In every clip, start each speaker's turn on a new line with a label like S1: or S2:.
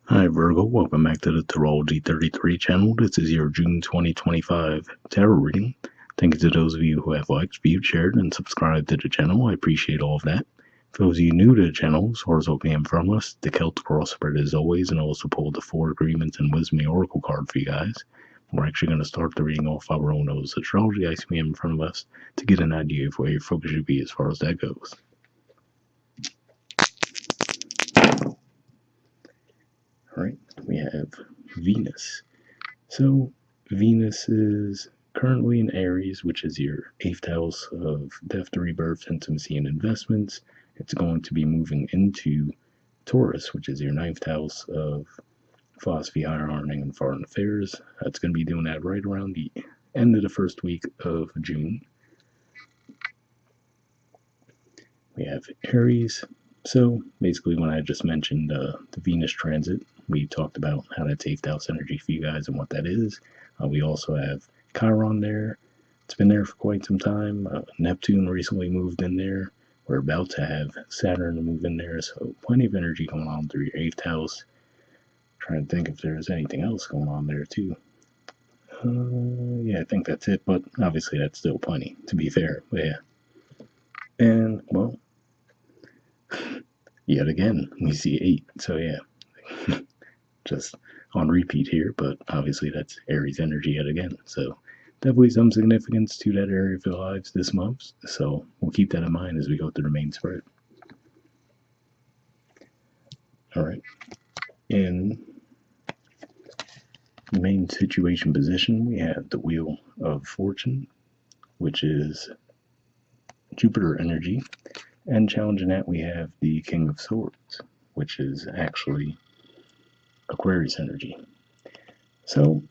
S1: Hi Virgo, welcome back to the Astrology 33 channel. This is your June 2025 tarot reading. Thank you to those of you who have liked, viewed, shared, and subscribed to the channel. I appreciate all of that. For those of you new to the channel, source opening from us, the Celtic spread as always, and also pulled the Four Agreements and Wisdom Oracle card for you guys. We're actually going to start the reading off our own nose astrology ice we have in front of us to get an idea of where your focus should be as far as that goes. Alright, we have Venus. So, Venus is currently in Aries, which is your eighth house of death, rebirth, intimacy, and investments. It's going to be moving into Taurus, which is your ninth house of philosophy, higher learning, and foreign affairs. It's going to be doing that right around the end of the first week of June. We have Aries. So basically, when I just mentioned the Venus transit, we talked about how that's eighth house energy for you guys and what that is. We also have Chiron there. It's been there for quite some time. Neptune recently moved in there. We're about to have Saturn move in there, so plenty of energy going on through your eighth house. Trying to think if there's anything else going on there too. Yeah, I think that's it, but obviously that's still plenty, to be fair. But yeah. And, well, yet again, we see 8. So yeah, just on repeat here, but obviously that's Aries energy yet again. So definitely some significance to that area of your lives this month. So we'll keep that in mind as we go through the main spread. All right. In the main situation position, we have the Wheel of Fortune, which is Jupiter energy. And challenging that, we have the King of Swords, which is actually Aquarius energy. So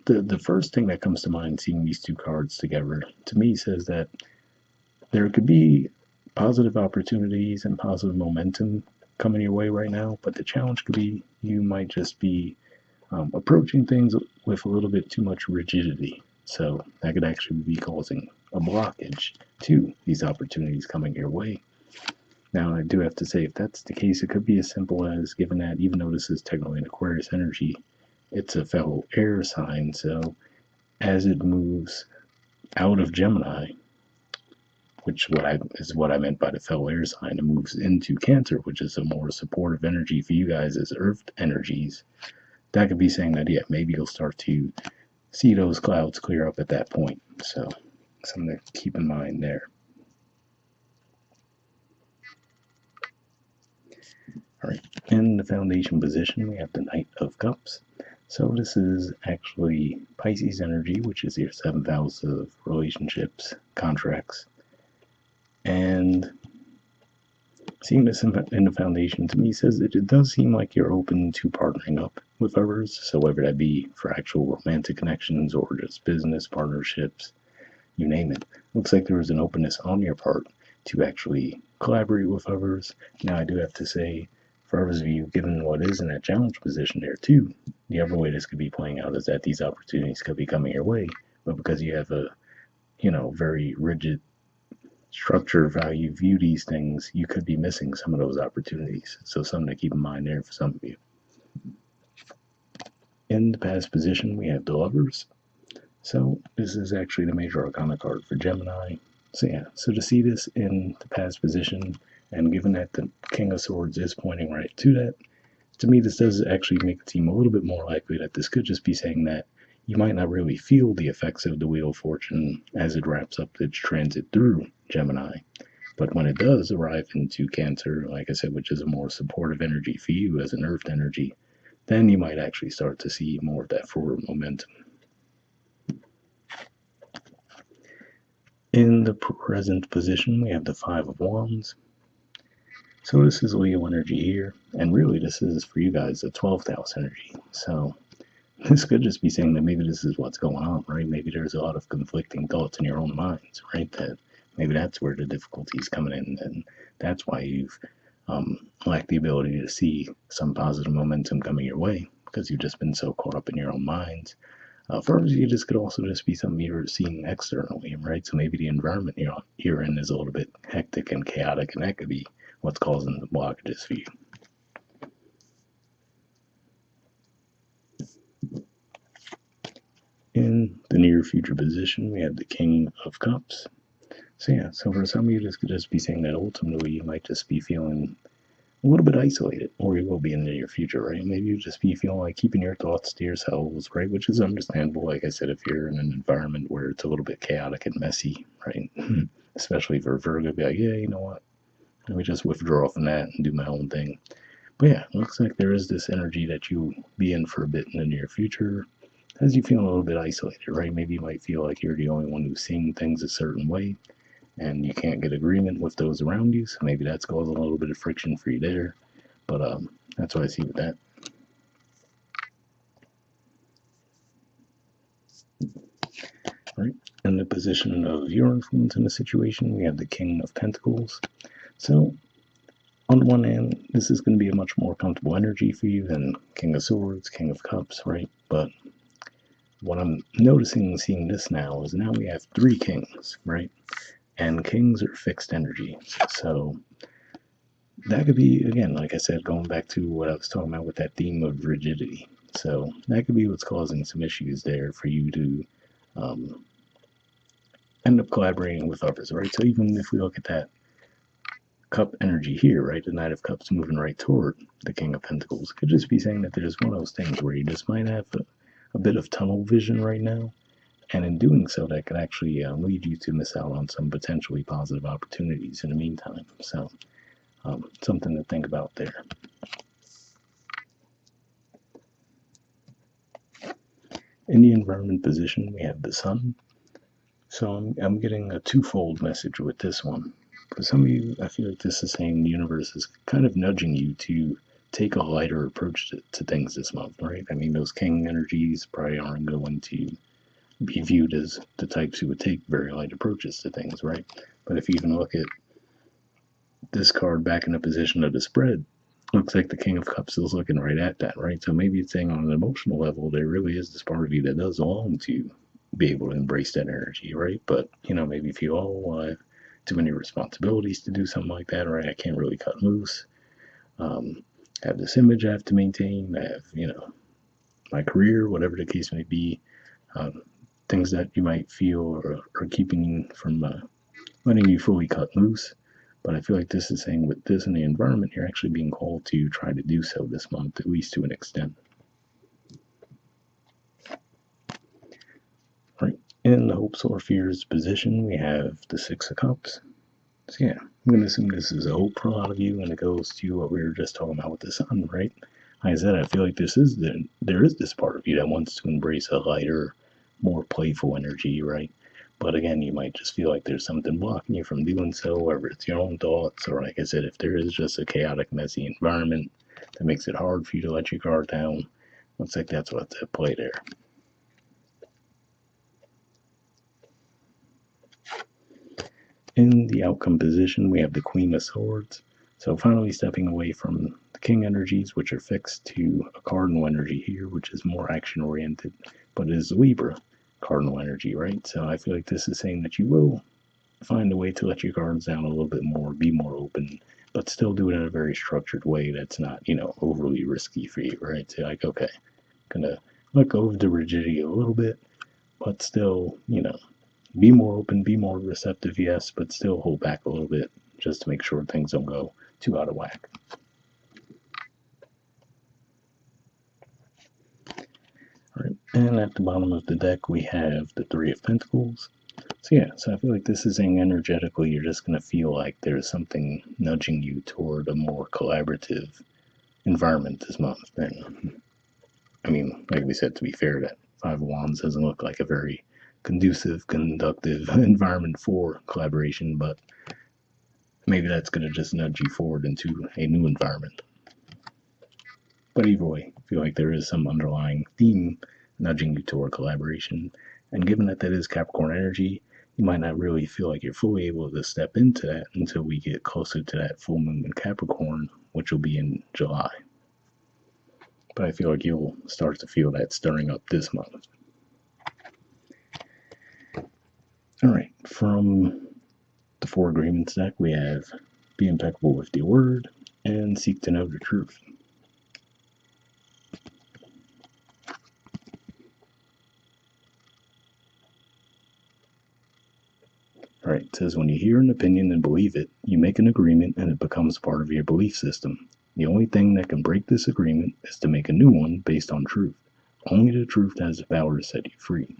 S1: the first thing that comes to mind seeing these two cards together to me says that there could be positive opportunities and positive momentum coming your way right now, but the challenge could be you might just be approaching things with a little bit too much rigidity. So that could actually be causing a blockage to these opportunities coming your way. Now, I do have to say, if that's the case, it could be as simple as, given that even though this is technically an Aquarius energy, it's a fellow air sign, so as it moves out of Gemini, which is what I meant by the fellow air sign, it moves into Cancer, which is a more supportive energy for you guys as Earth energies. That could be saying that, yeah, maybe you'll start to see those clouds clear up at that point. So something to keep in mind there. All right, in the foundation position, we have the Knight of Cups. So this is actually Pisces energy, which is your seventh house of relationships, contracts. And seeing this in the foundation to me says that it does seem like you're open to partnering up with others. So whether that be for actual romantic connections or just business partnerships, you name it. Looks like there was an openness on your part to actually collaborate with others. Now I do have to say, for others of you, given what is in that challenge position there too, the other way this could be playing out is that these opportunities could be coming your way, but because you have a, very rigid structure of how you view these things, you could be missing some of those opportunities. So something to keep in mind there for some of you. In the past position, we have the Lovers. So this is actually the major arcana card for Gemini. So yeah, so to see this in the past position, and given that the King of Swords is pointing right to that, to me this does actually make it seem a little bit more likely that this could just be saying that you might not really feel the effects of the Wheel of Fortune as it wraps up its transit through Gemini. But when it does arrive into Cancer, like I said, which is a more supportive energy for you as an Earth energy, then you might actually start to see more of that forward momentum. In the present position, we have the Five of Wands. So this is Leo energy here, and really this is for you guys the 12th house energy. So this could just be saying that maybe this is what's going on, right? Maybe there's a lot of conflicting thoughts in your own minds, right? That maybe that's where the difficulty is coming in, and that's why you've lacked the ability to see some positive momentum coming your way because you've just been so caught up in your own minds. For others, you just could also just be something you're seeing externally, right? So maybe the environment you're in is a little bit hectic and chaotic, and that could be what's causing the blockages for you. In the near future position, we have the King of Cups. So yeah, so for some of you, this could just be saying that ultimately you might just be feeling a little bit isolated, or you will be in the near future, right? Maybe you just be feeling like keeping your thoughts to yourselves, right? Which is understandable. Like I said, if you're in an environment where it's a little bit chaotic and messy, right? Especially for Virgo, be like, yeah, you know what? Let me just withdraw from that and do my own thing. But yeah, it looks like there is this energy that you be in for a bit in the near future as you feel a little bit isolated, right? Maybe you might feel like you're the only one who's seeing things a certain way and you can't get agreement with those around you. So maybe that's causing a little bit of friction for you there. But that's what I see with that. Right? In the position of your influence in the situation, we have the King of Pentacles. So on the one hand, this is going to be a much more comfortable energy for you than King of Swords, King of Cups, right? But what I'm noticing and seeing this now is now we have three kings, right? And kings are fixed energy. So that could be, again, like I said, going back to what I was talking about with that theme of rigidity. So that could be what's causing some issues there for you to end up collaborating with others, right? So even if we look at that cup energy here, right, the Knight of Cups moving right toward the King of Pentacles, could just be saying that there's one of those things where you just might have a bit of tunnel vision right now. And in doing so, that could actually lead you to miss out on some potentially positive opportunities in the meantime. So something to think about there. In the environment position, we have the Sun. So I'm getting a twofold message with this one. For some of you, I feel like this is saying the universe is kind of nudging you to take a lighter approach to things this month, right? I mean, those king energies probably aren't going to be viewed as the types who would take very light approaches to things, right? But if you even look at this card back in the position of the spread, looks like the King of Cups is looking right at that, right? So maybe it's saying on an emotional level, there really is this part of you that does long to be able to embrace that energy, right? But, maybe if you have too many responsibilities to do something like that, right? I can't really cut loose. I have this image I have to maintain. I have, my career, whatever the case may be. Things that you might feel are keeping from letting you fully cut loose. But I feel like this is saying with this in the environment, you're actually being called to try to do so this month, at least to an extent. Right. In the hopes or fears position, we have the Six of Cups. So yeah, I'm going to assume this is a hope for a lot of you, and it goes to what we were just talking about with the Sun, right? Like I said, I feel like there is this part of you that wants to embrace a lighter, more playful energy, right? But again, you might just feel like there's something blocking you from doing so, whether it's your own thoughts, or like I said, if there is just a chaotic, messy environment that makes it hard for you to let your guard down, looks like that's what's at play there. In the outcome position, we have the Queen of Swords. So finally stepping away from the King energies, which are fixed, to a Cardinal energy here, which is more action-oriented, but is Libra Cardinal energy, right? So I feel like this is saying that you will find a way to let your guards down a little bit more, be more open, but still do it in a very structured way that's not, overly risky for you, right? So like, okay, gonna let go of the rigidity a little bit, but still, be more open, be more receptive, yes, but still hold back a little bit just to make sure things don't go too out of whack. All right, and at the bottom of the deck, we have the Three of Pentacles. So yeah, so I feel like this is saying energetically, you're just going to feel like there's something nudging you toward a more collaborative environment this month. And I mean, like we said, to be fair, that Five of Wands doesn't look like a very conducive, conductive environment for collaboration, but maybe that's going to just nudge you forward into a new environment. But either way, I feel like there is some underlying theme nudging you toward collaboration. And given that is Capricorn energy, you might not really feel like you're fully able to step into that until we get closer to that full moon in Capricorn, which will be in July. But I feel like you'll start to feel that stirring up this month. All right, from the Four Agreements deck, we have Be Impeccable with your word and Seek to know the truth. Right, it says when you hear an opinion and believe it, you make an agreement and it becomes part of your belief system. The only thing that can break this agreement is to make a new one based on truth. Only the truth has the power to set you free.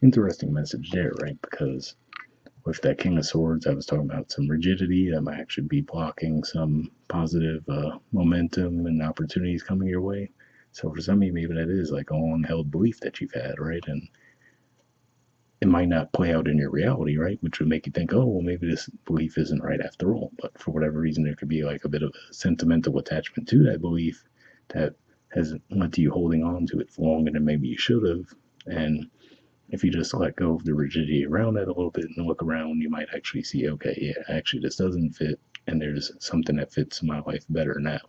S1: Interesting message there, right? Because with that King of Swords, I was talking about some rigidity that might actually be blocking some positive momentum and opportunities coming your way. So for some of you, maybe that is like a long-held belief that you've had, right? And it might not play out in your reality, right? Which would make you think, oh, well, maybe this belief isn't right after all. But for whatever reason, there could be like a bit of a sentimental attachment to that belief that has led to you holding on to it for longer than maybe you should have. And if you just let go of the rigidity around it a little bit and look around, you might actually see, okay, yeah, actually this doesn't fit, and there's something that fits my life better now.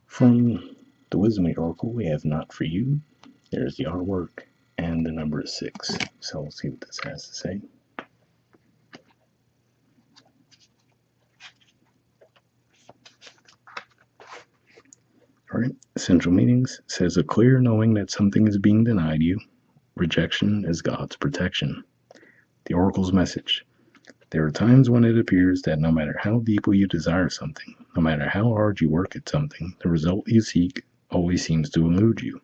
S1: From the Wisdom Oracle, we have Not For You. There's the artwork, and the number is 6. So we'll see what this has to say. Alright, essential meanings says a clear knowing that something is being denied you. Rejection is God's protection. The Oracle's message. There are times when it appears that no matter how deeply you desire something, no matter how hard you work at something, the result you seek always seems to elude you.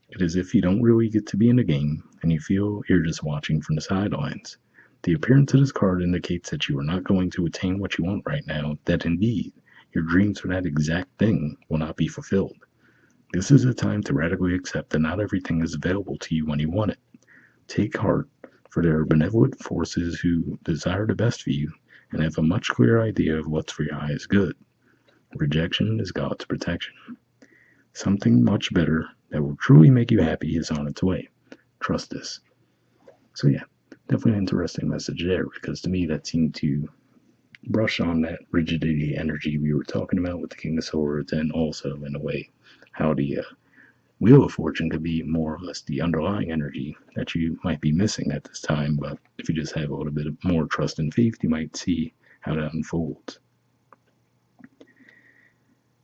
S1: It is as if you don't really get to be in the game, and you feel you're just watching from the sidelines. The appearance of this card indicates that you are not going to attain what you want right now, that indeed, your dreams for that exact thing will not be fulfilled. This is a time to radically accept that not everything is available to you when you want it. Take heart, for there are benevolent forces who desire the best for you and have a much clearer idea of what's for your highest good. Rejection is God's protection. Something much better that will truly make you happy is on its way. Trust this. So yeah, definitely an interesting message there, because to me that seemed to brush on that rigidity energy we were talking about with the King of Swords, and also in a way how the Wheel of Fortune could be more or less the underlying energy that you might be missing at this time. But if you just have a little bit more trust and faith, you might see how that unfolds.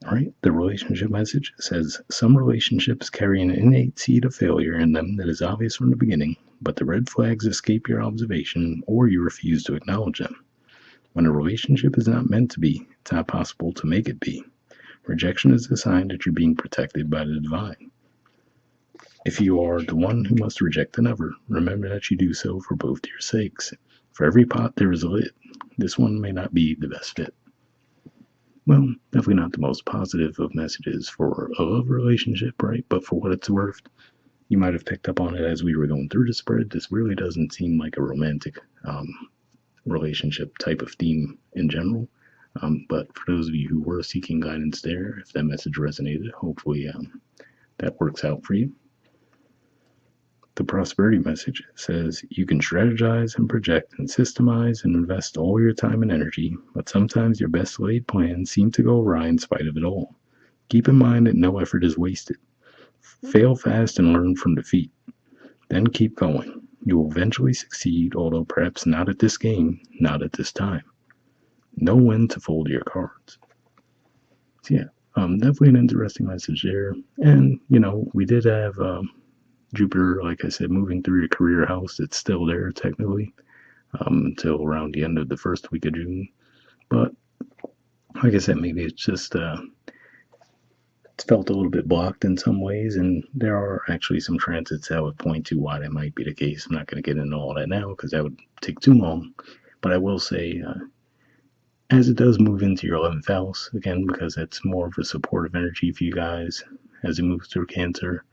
S1: All right, the relationship message says some relationships carry an innate seed of failure in them that is obvious from the beginning, but the red flags escape your observation or you refuse to acknowledge them. When a relationship is not meant to be, it's not possible to make it be. Rejection is a sign that you're being protected by the divine. If you are the one who must reject another, remember that you do so for both your sakes. For every pot there is a lid. This one may not be the best fit. Well, definitely not the most positive of messages for a love relationship, right? But for what it's worth, you might have picked up on it as we were going through the spread. This really doesn't seem like a romantic relationship type of theme in general. But for those of you who were seeking guidance there, if that message resonated, hopefully that works out for you. The prosperity message says you can strategize and project and systemize and invest all your time and energy, but sometimes your best laid plans seem to go awry in spite of it all. Keep in mind that no effort is wasted. Fail fast and learn from defeat. Then keep going. You will eventually succeed, although perhaps not at this game, not at this time. Know when to fold your cards. So yeah, definitely an interesting message there. And, we did have Jupiter, like I said, moving through your career house. It's still there technically until around the end of the first week of June. But like I said, maybe it's just it's felt a little bit blocked in some ways, and there are actually some transits that would point to why that might be the case. I'm not going to get into all that now because that would take too long. But I will say, as it does move into your 11th house, again, because that's more of a supportive energy for you guys as it moves through Cancer,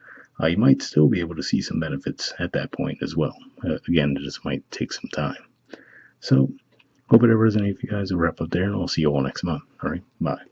S1: you might still be able to see some benefits at that point as well. Again, it just might take some time. So, hope it resonates for you guys. We'll wrap up there, and I'll see you all next month. All right, bye.